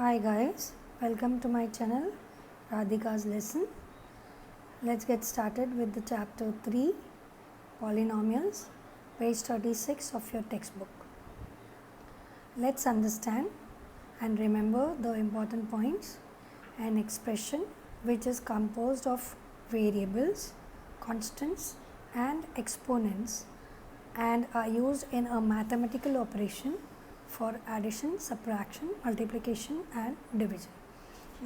Hi guys, welcome to my channel Radhika's lesson. Let's get started with the chapter 3 polynomials, page 36 of your textbook. Let's understand and remember the important points. An expression which is composed of variables, constants and exponents and are used in a mathematical operation for addition, subtraction, multiplication and division.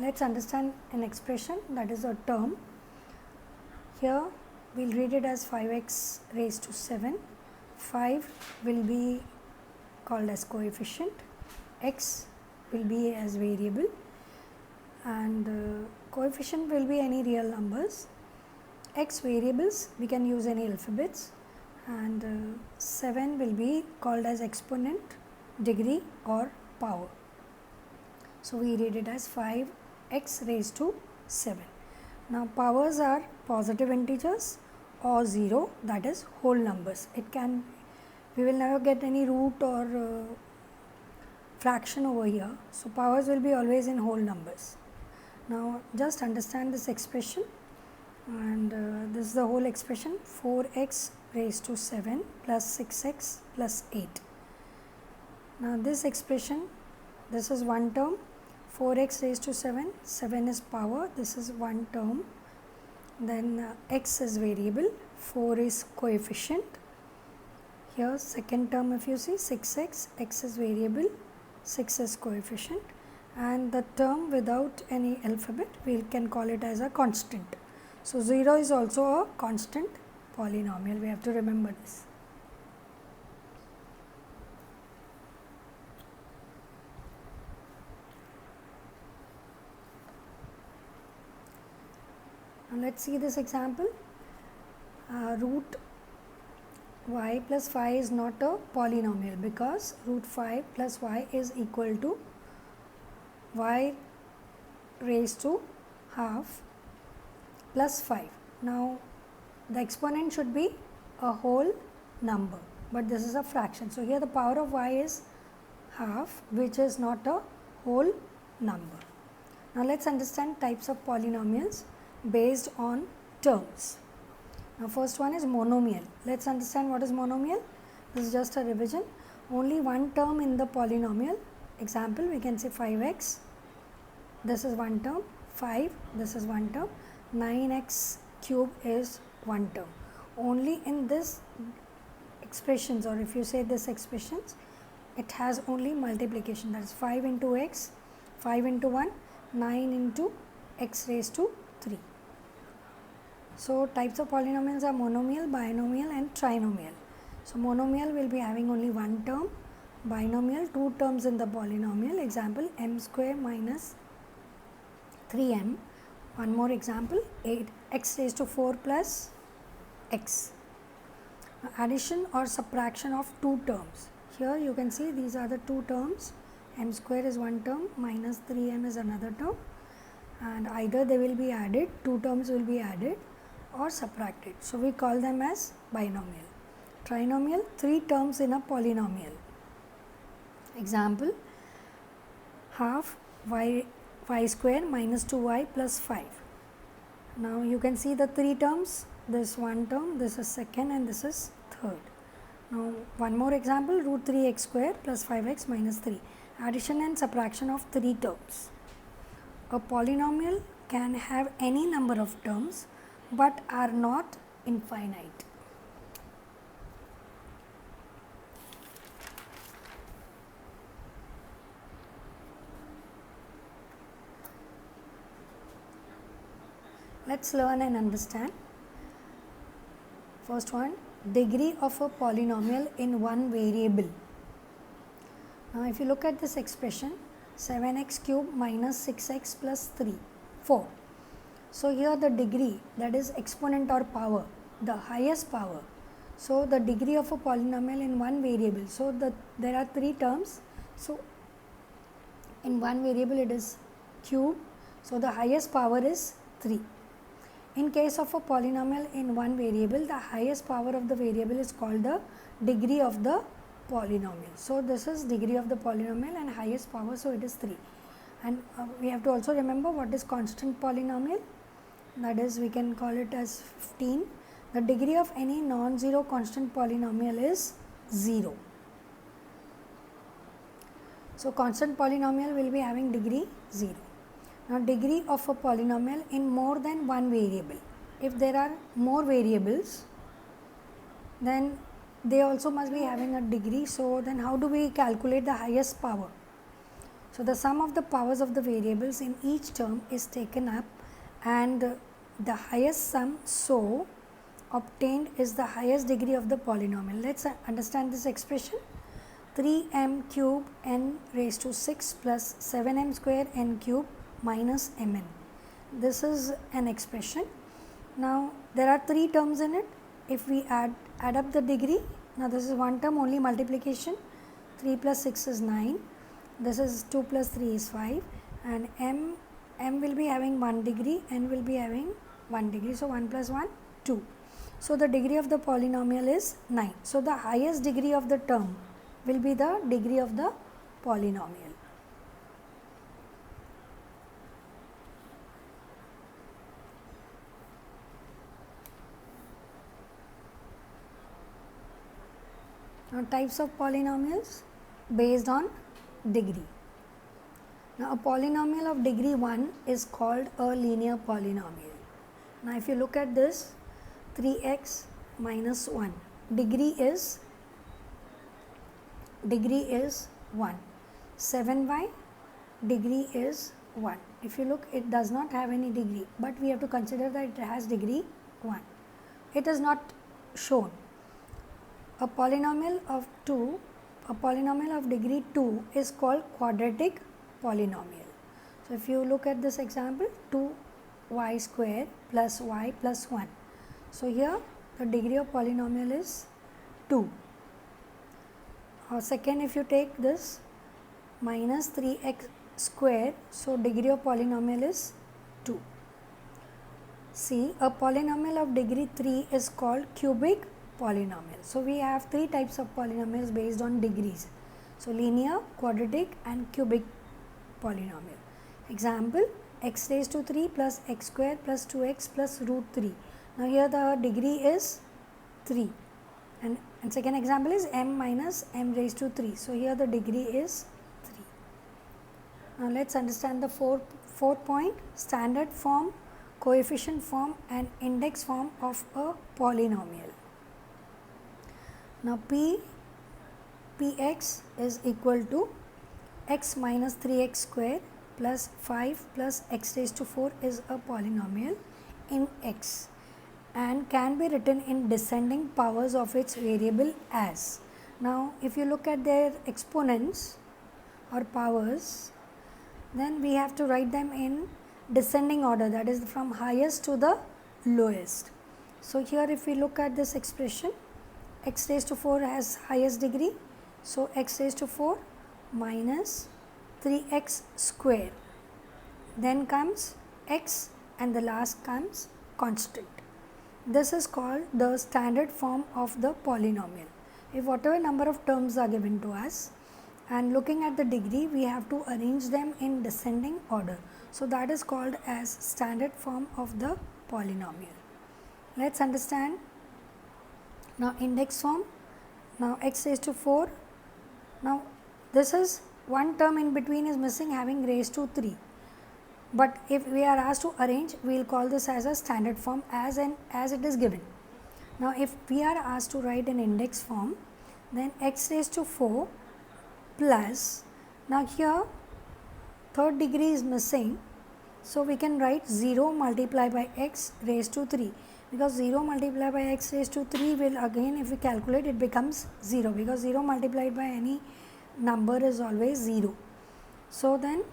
Let's understand an expression, that is a term. Here we will read it as 5x raised to 7. 5 will be called as coefficient, x will be as variable and coefficient will be any real numbers. X variables we can use any alphabets and 7 will be called as exponent, degree or power. So we read it as 5x raised to 7. Now powers are positive integers or 0, that is whole numbers. We will never get any root or fraction over here. So powers will be always in whole numbers. Now just understand this expression, and this is the whole expression: 4x raised to 7 plus 6x plus 8. Now this expression, this is one term, 4x raised to 7, 7 is power, this is one term. Then x is variable, 4 is coefficient. Here second term, if you see 6x, x is variable, 6 is coefficient, and the term without any alphabet we can call it as a constant. So 0 is also a constant polynomial, we have to remember this. Now let's see this example. Root y plus 5 is not a polynomial because root 5 plus y is equal to y raised to half plus 5. Now the exponent should be a whole number, but this is a fraction. So here the power of y is half, which is not a whole number. Now let's understand types of polynomials based on terms. Now first one is monomial. Let's understand what is monomial. This is just a revision. Only one term in the polynomial. Example, we can say 5x, this is one term, 5, this is one term, 9x cube is one term. Only in this expressions, or if you say this expressions, it has only multiplication, that is 5 into x, 5 into 1, 9 into x raised to 3. So types of polynomials are monomial, binomial and trinomial. So monomial will be having only one term, binomial two terms in the polynomial. Example, m square minus 3m. One more example, 8x raised to 4 plus x. Addition or subtraction of two terms. Here you can see these are the two terms, m square is one term, minus 3m is another term, and either they will be added, two terms will be added, or subtracted. So we call them as binomial. Trinomial, three terms in a polynomial. Example, half y square minus 2y plus 5. Now you can see the three terms, this one term, this is second and this is third. Now one more example, root 3x square plus 5x minus 3. Addition and subtraction of three terms. A polynomial can have any number of terms but are not infinite. Let's learn and understand. First one, degree of a polynomial in one variable. Now if you look at this expression, 7x cube minus 6x plus 4. So here the degree, that is exponent or power, the highest power. So the degree of a polynomial in one variable. So there are three terms. So in one variable it is cube. So the highest power is 3. In case of a polynomial in one variable, the highest power of the variable is called the degree of the polynomial. So this is degree of the polynomial and highest power, so it is 3. And we have to also remember what is constant polynomial, that is we can call it as 15. The degree of any non-zero constant polynomial is 0. So, constant polynomial will be having degree 0. Now, degree of a polynomial in more than one variable. If there are more variables, then they also must be having a degree. So, then how do we calculate the highest power? So, the sum of the powers of the variables in each term is taken up, and the highest sum so obtained is the highest degree of the polynomial. Let us understand this expression. 3m cube n raised to 6 plus 7m square n cube minus mn. This is an expression. Now, there are 3 terms in it. If we add up the degree, now this is one term only multiplication, 3 plus 6 is 9, this is 2 plus 3 is 5, and m will be having 1 degree, n will be having 1 degree. So, 1 plus 1, 2. So, the degree of the polynomial is 9. So, the highest degree of the term will be the degree of the polynomial. Now, types of polynomials based on degree. Now, a polynomial of degree 1 is called a linear polynomial. Now, if you look at this, 3x minus 1, degree is 1, 7y, degree is 1. If you look, it does not have any degree, but we have to consider that it has degree 1. It is not shown. A polynomial of degree 2 is called quadratic polynomial. So, if you look at this example, 2y square plus y plus 1. So, here the degree of polynomial is 2. Second, if you take this minus 3x square, so degree of polynomial is 2. See, a polynomial of degree 3 is called cubic polynomial. So, we have 3 types of polynomials based on degrees. So, linear, quadratic and cubic polynomial. Example, x raised to 3 plus x square plus 2x plus root 3. Now, here the degree is 3. And second example is m minus m raised to 3. So, here the degree is 3. Now, let us understand the fourth point, standard form, coefficient form and index form of a polynomial. Now, px is equal to x minus 3x square plus 5 plus x raised to 4 is a polynomial in x and can be written in descending powers of its variable as. Now, if you look at their exponents or powers, then we have to write them in descending order, that is from highest to the lowest. So, here if we look at this expression, x raised to 4 has highest degree. So, x raised to 4 minus 3x square, then comes x and the last comes constant. This is called the standard form of the polynomial. If whatever number of terms are given to us and looking at the degree, we have to arrange them in descending order. So, that is called as standard form of the polynomial. Let us understand now index form. Now, x raised to 4. Now, this is one term in between is missing having raised to 3. But if we are asked to arrange, we will call this as a standard form as it is given. Now, if we are asked to write an index form, then x raised to 4 plus, now here third degree is missing. So, we can write 0 multiplied by x raised to 3, because 0 multiplied by x raised to 3 will again, if we calculate, it becomes 0, because 0 multiplied by any number is always 0. So, then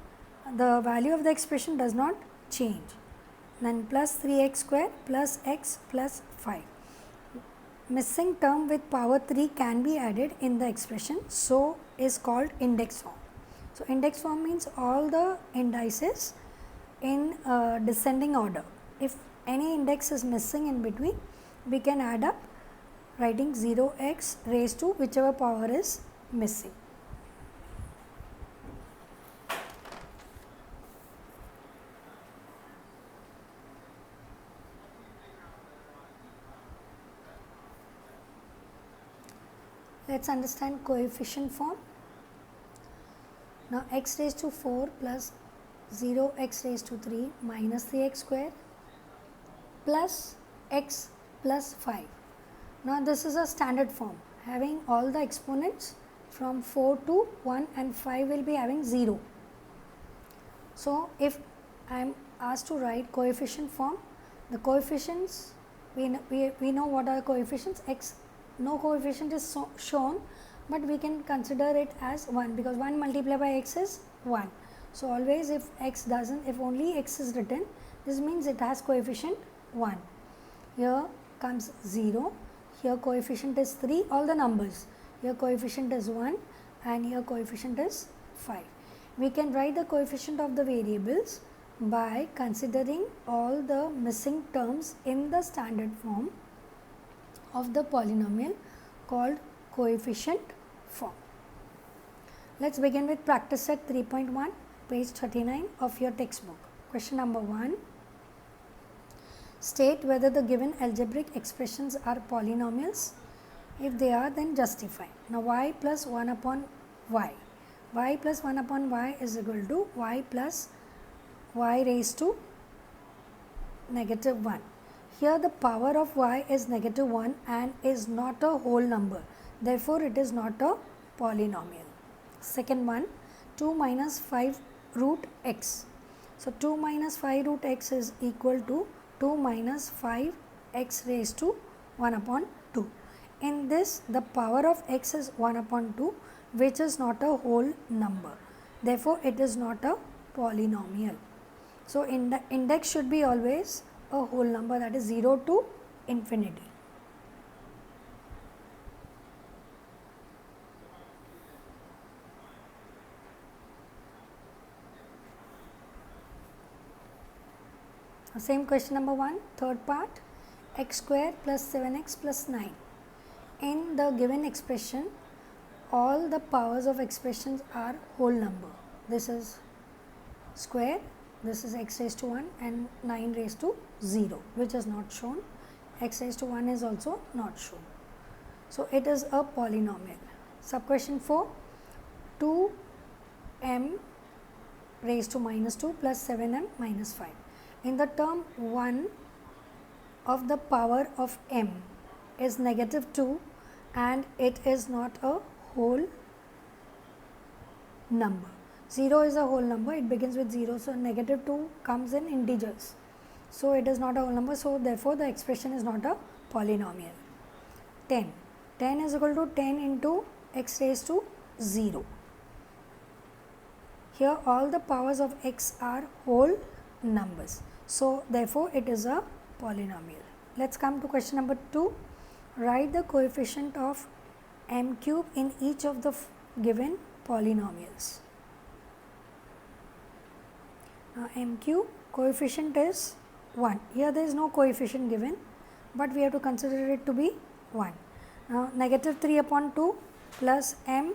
the value of the expression does not change. Then plus 3x square plus x plus 5. Missing term with power 3 can be added in the expression, so is called index form. So, index form means all the indices in descending order. If any index is missing in between, we can add up writing 0x raised to whichever power is missing. Let's understand coefficient form. Now x raised to 4 plus 0x raised to 3 minus 3x square plus x plus 5. Now this is a standard form having all the exponents from 4 to 1 and 5 will be having 0. So if I am asked to write coefficient form, the coefficients we know what are the coefficients. X, no coefficient is shown, but we can consider it as 1 because 1 multiplied by x is 1. So always if only x is written, this means it has coefficient 1. Here comes 0, here coefficient is 3, all the numbers. Here coefficient is 1 and here coefficient is 5. We can write the coefficient of the variables by considering all the missing terms in the standard form of the polynomial called coefficient form. Let's begin with practice set 3.1, page 39 of your textbook. Question number 1. State whether the given algebraic expressions are polynomials. If they are, then justify. Now y plus 1 upon y. Y plus 1 upon y is equal to y plus y raised to negative 1. Here the power of y is negative 1 and is not a whole number. Therefore, it is not a polynomial. Second one, 2 minus 5 root x. So, 2 minus 5 root x is equal to 2 minus 5 x raised to 1 upon 2. In this, the power of x is 1 upon 2, which is not a whole number. Therefore, it is not a polynomial. So, the index should be always a whole number, that is 0 to infinity. Same question number 1, third part, x square plus 7x plus 9. In the given expression, all the powers of expressions are whole number. This is square, this is x raised to 1 and 9 raised to 0, which is not shown. X raised to 1 is also not shown. So, it is a polynomial. Sub question 4, 2m raised to minus 2 plus 7m minus 5. In the term 1 of the power of m is negative 2 and it is not a whole number. 0 is a whole number, it begins with 0, so negative 2 comes in integers. So, it is not a whole number, so therefore, the expression is not a polynomial. 10. 10 is equal to 10 into x raised to 0. Here all the powers of x are whole numbers. So, therefore, it is a polynomial. Let's come to question number 2. Write the coefficient of m cube in each of the given polynomials. Now, m cube coefficient is 1. Here there is no coefficient given, but we have to consider it to be 1. Now, negative 3 upon 2 plus m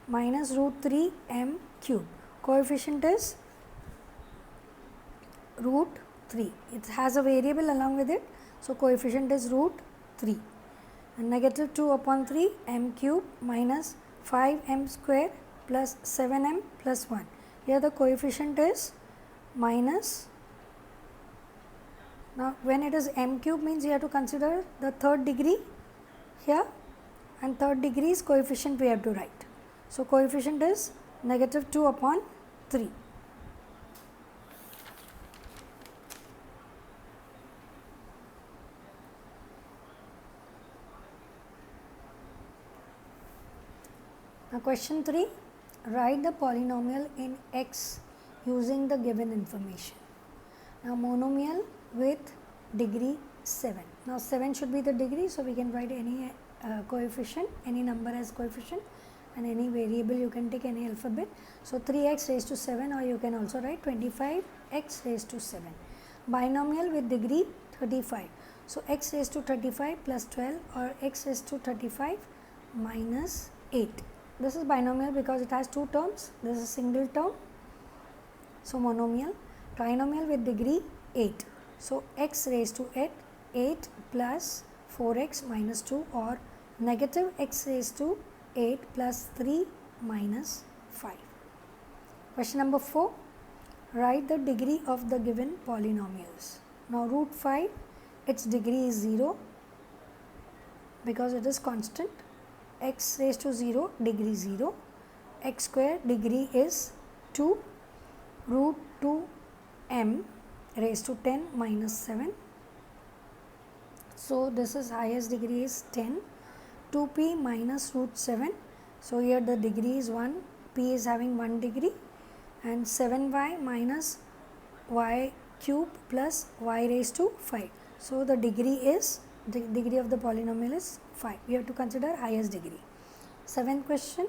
minus root 3 m cube. Coefficient is root 3. It has a variable along with it. So, coefficient is root 3. And negative 2 upon 3 m cube minus 5m square plus 7m plus 1. Here the coefficient is minus. Now, when it is m cube means you have to consider the third degree here, and third degree is coefficient we have to write. So, coefficient is negative 2 upon 3. Now, question 3, write the polynomial in x using the given information. Now, monomial with degree 7. Now, 7 should be the degree, so we can write any coefficient, any number as coefficient, and any variable you can take any alphabet. So, 3x raised to 7, or you can also write 25x raised to 7. Binomial with degree 35. So, x raised to 35 plus 12 or x raised to 35 minus 8. This is binomial because it has two terms. This is a single term. So, monomial. Trinomial with degree 8. So, x raised to 8 plus 4x minus 2 or negative x raised to 8 plus 3 minus 5. Question number 4. Write the degree of the given polynomials. Now root 5, its degree is 0 because it is constant. X raised to 0, degree 0. X square, degree is 2. Root 2m raised to 10 minus 7. So this is highest degree is 10. 2p minus root 7. So here the degree is 1. P is having 1 degree. And 7y minus y cube plus y raised to 5. So the degree of the polynomial is 5. We have to consider highest degree. 7th question.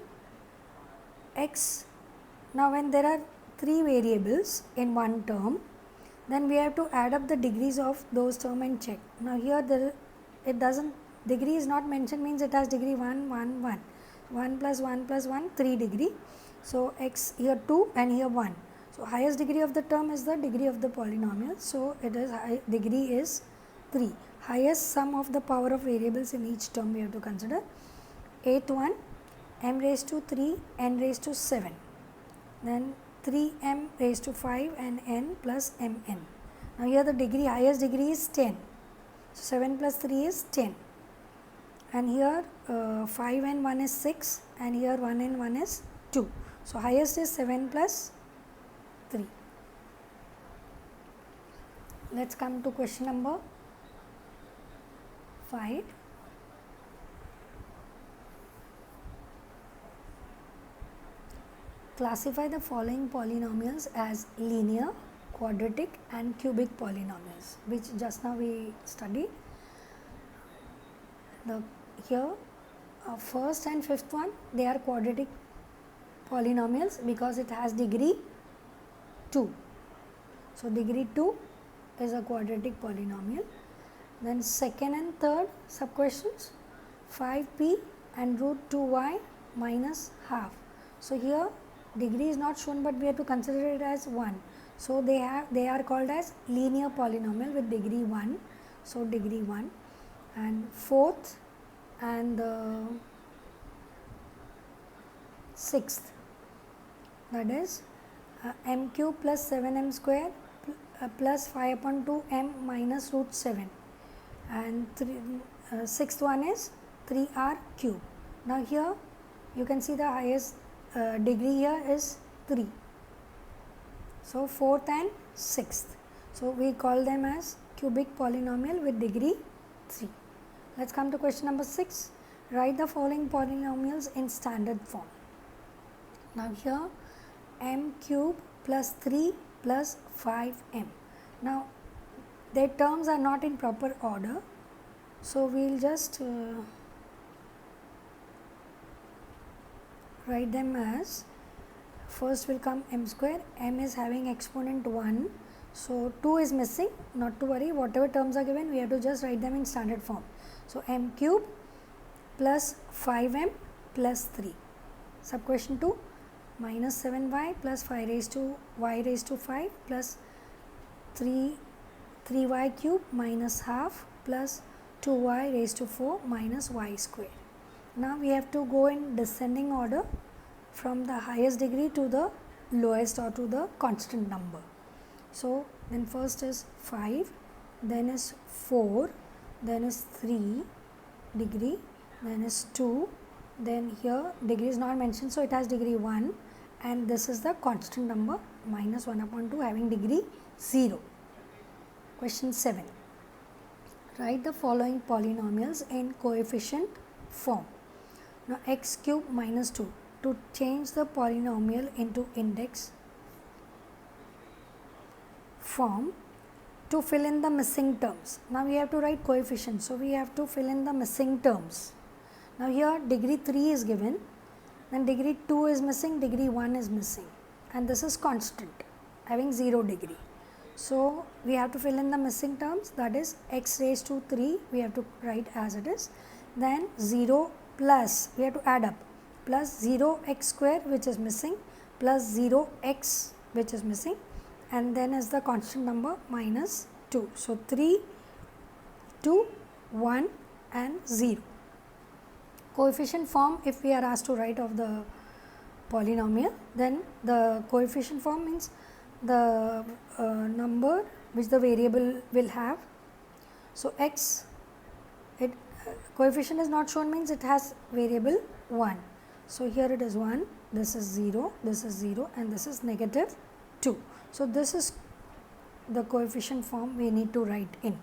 X. Now when there are 3 variables in one term, then we have to add up the degrees of those term and check. Now here degree is not mentioned, means it has degree 1, 1, 1. 1 plus 1 plus 1, 3 degree. So x here 2 and here 1. So highest degree of the term is the degree of the polynomial. So it is degree is 3. Highest sum of the power of variables in each term we have to consider. 8th one, m raised to 3, n raised to 7. Then 3m raised to 5 and n plus mn. Now here the degree, highest degree is 10. So 7 plus 3 is 10. And here 5 and 1 is 6 and here 1 and 1 is 2. So highest is 7 plus 3. Let's come to question number 5. Classify the following polynomials as linear, quadratic and cubic polynomials, which just now we studied. Here first and fifth one, they are quadratic polynomials because it has degree 2. So degree 2 is a quadratic polynomial. Then second and third sub questions, 5p and root 2y minus half. So here degree is not shown, but we have to consider it as 1. So they are called as linear polynomial with degree 1. So degree 1. And fourth and sixth, that is m cube plus 7m square plus 5 upon 2m minus root 7. And sixth one is 3r cube. Now here you can see the highest degree here is 3. So fourth and sixth. So we call them as cubic polynomial with degree 3. Let's come to question number 6. Write the following polynomials in standard form. Now here m cube plus 3 plus 5m. Now their terms are not in proper order. So we will just write them as, first will come m square. M is having exponent 1. So 2 is missing, not to worry, whatever terms are given we have to just write them in standard form. So m cube plus 5m plus 3. Sub question 2, minus 7y plus 5 raised to y raised to 5 plus 3y cube minus half plus 2y raised to 4 minus y square. Now we have to go in descending order from the highest degree to the lowest or to the constant number. So then first is 5, then is 4, then is 3 degree, then is 2, then here degree is not mentioned, so it has degree 1, and this is the constant number minus 1 upon 2 having degree 0. Question 7. Write the following polynomials in coefficient form. Now x cube minus 2. To change the polynomial into index form, to fill in the missing terms. Now we have to write coefficient, so we have to fill in the missing terms. Now here degree 3 is given, then degree 2 is missing, degree 1 is missing, and this is constant having 0 degree. So we have to fill in the missing terms, that is x raised to 3 we have to write as it is, then 0 plus we have to add up, plus 0x square which is missing, plus 0x which is missing, and then is the constant number minus 2. So 3, 2, 1 and 0. coefficient form, if we are asked to write of the polynomial, then the coefficient form means the number which the variable will have. So, x, it coefficient is not shown means it has variable 1. So, here it is 1, this is 0, this is 0 and this is negative 2. So, this is the coefficient form we need to write in.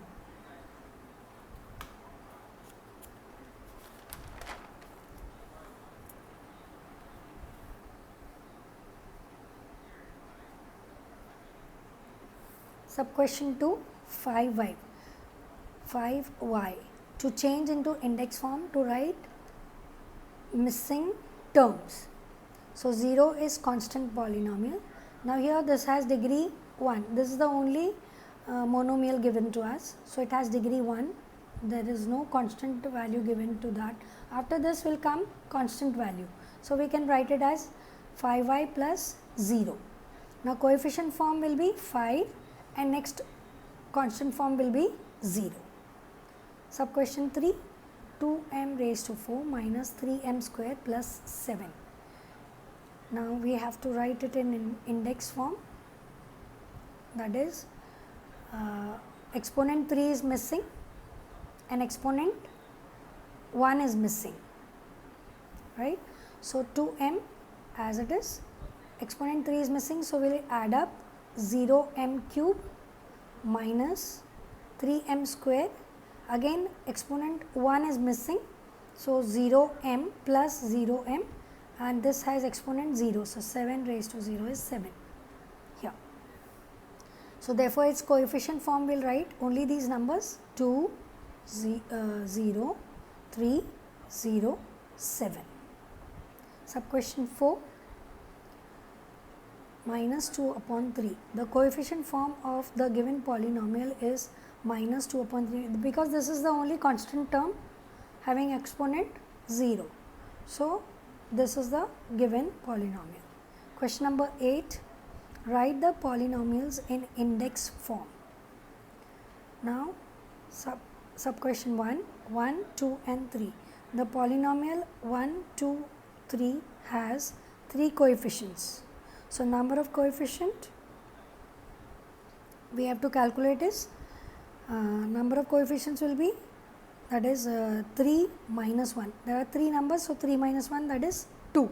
Sub question 2, 5y. 5y to change into index form to write missing terms. So, 0 is constant polynomial. Now, here this has degree 1. This is the only monomial given to us. So, it has degree 1. There is no constant value given to that. After this will come constant value. So, we can write it as 5y plus 0. Now, coefficient form will be 5 and next constant form will be 0. Sub question 3, 2m raised to 4 minus 3m square plus 7. Now, we have to write it in index form, that is exponent 3 is missing and exponent 1 is missing, right. So, 2m as it is, exponent 3 is missing. So, we will add up 0m cube minus 3m square, again exponent 1 is missing. So, 0m plus 0m and this has exponent 0. So, 7 raised to 0 is 7 here. So, therefore, its coefficient form will write only these numbers 2, 0, 3, 0, 7. Sub question 4, minus 2 upon 3. The coefficient form of the given polynomial is minus 2 upon 3 because this is the only constant term having exponent 0. So, this is the given polynomial. Question number 8, write the polynomials in index form. Now, sub question 1, 1, 2 and 3. The polynomial 1, 2, 3 has 3 coefficients. So, number of coefficient we have to calculate is number of coefficients will be, that is 3 minus 1. There are 3 numbers. So, 3 minus 1, that is 2.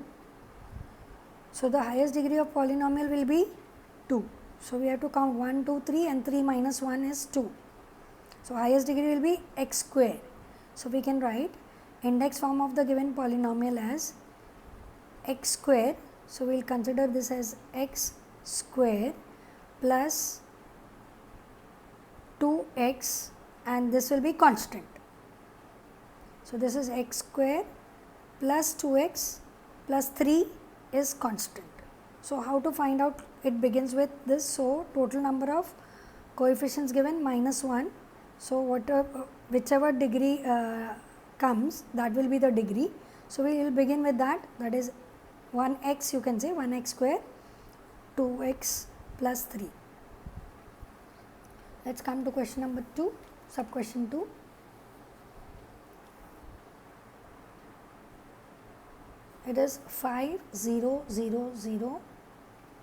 So, the highest degree of polynomial will be 2. So, we have to count 1, 2, 3 and 3 minus 1 is 2. So, highest degree will be x square. So, we can write index form of the given polynomial as x square. So, we will consider this as x square plus 2x and this will be constant. So, this is x square plus 2x plus 3 is constant. So, how to find out? It begins with this. So, total number of coefficients given minus 1. So, whichever degree comes, that will be the degree. So, we will begin with that, that is 1x, you can say 1x square, 2x plus 3. Let us come to question number 2, sub question 2. It is 5, 0, 0, 0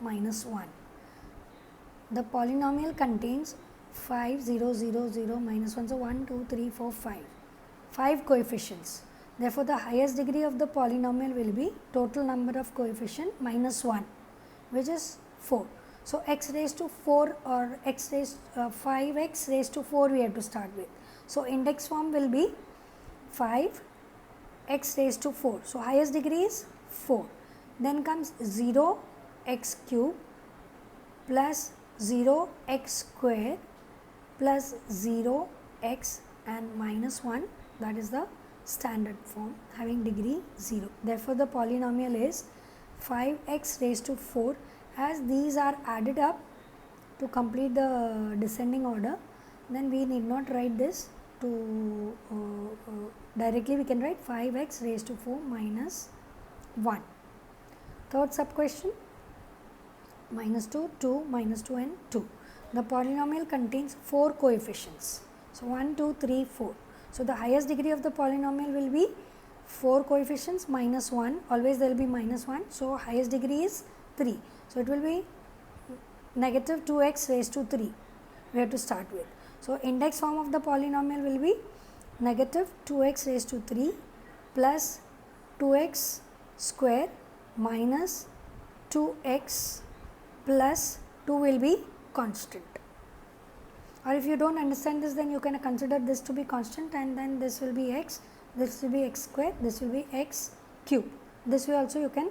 minus 1. The polynomial contains 5, 0, 0, 0 minus 1. So, 1, 2, 3, 4, 5. 5 coefficients. Therefore, the highest degree of the polynomial will be total number of coefficient minus 1, which is 4. So, x raised to 4 or 5x raised to 4 we have to start with. So, index form will be 5 x raised to 4. So, highest degree is 4. Then comes 0 x cube plus 0 x square plus 0 x and minus 1, that is the standard form having degree 0. Therefore, the polynomial is 5x raised to 4. As these are added up to complete the descending order, then we need not write this to directly. We can write 5x raised to 4 minus 1. Third sub question, minus 2, 2, minus 2 and 2. The polynomial contains 4 coefficients. So, 1, 2, 3, 4. So, the highest degree of the polynomial will be 4 coefficients minus 1, always there will be minus 1. So, highest degree is 3. So, it will be negative 2x raised to 3 we have to start with. So, index form of the polynomial will be negative 2x raised to 3 plus 2x square minus 2x plus 2 will be constant. Or if you don't understand this, then you can consider this to be constant, and then this will be x, this will be x square, this will be x cube. This way also you can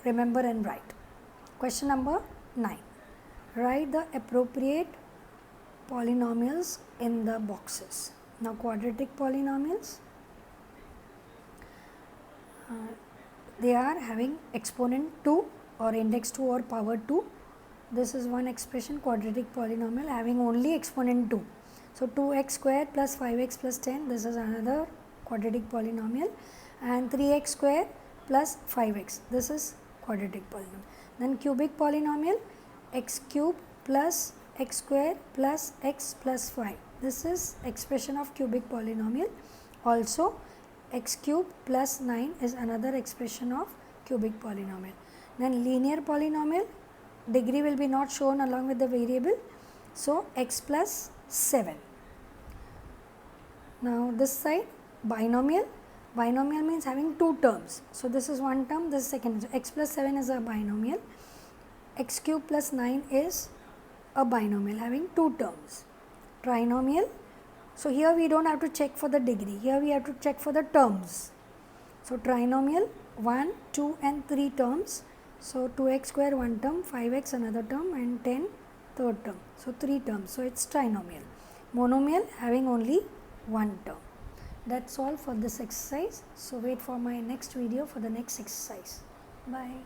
remember and write. Question number 9. Write the appropriate polynomials in the boxes. Now, quadratic polynomials, they are having exponent 2 or index 2 or power 2. This is one expression, quadratic polynomial having only exponent 2. So, 2x square plus 5x plus 10, this is another quadratic polynomial, and 3x square plus 5x, this is quadratic polynomial. Then cubic polynomial, x cube plus x square plus x plus 5, this is expression of cubic polynomial. Also, x cube plus 9 is another expression of cubic polynomial. Then linear polynomial, degree will be not shown along with the variable. So, x plus 7. Now, this side binomial, binomial means having two terms. So, this is one term, this is second. So, x plus 7 is a binomial, x cube plus 9 is a binomial having two terms. Trinomial, so here we don't have to check for the degree, here we have to check for the terms. So, trinomial 1, 2 and 3 terms. So, 2x square one term, 5x another term and 10 third term. So, 3 terms. So, it is trinomial. Monomial having only one term. That is all for this exercise. So, wait for my next video for the next exercise. Bye.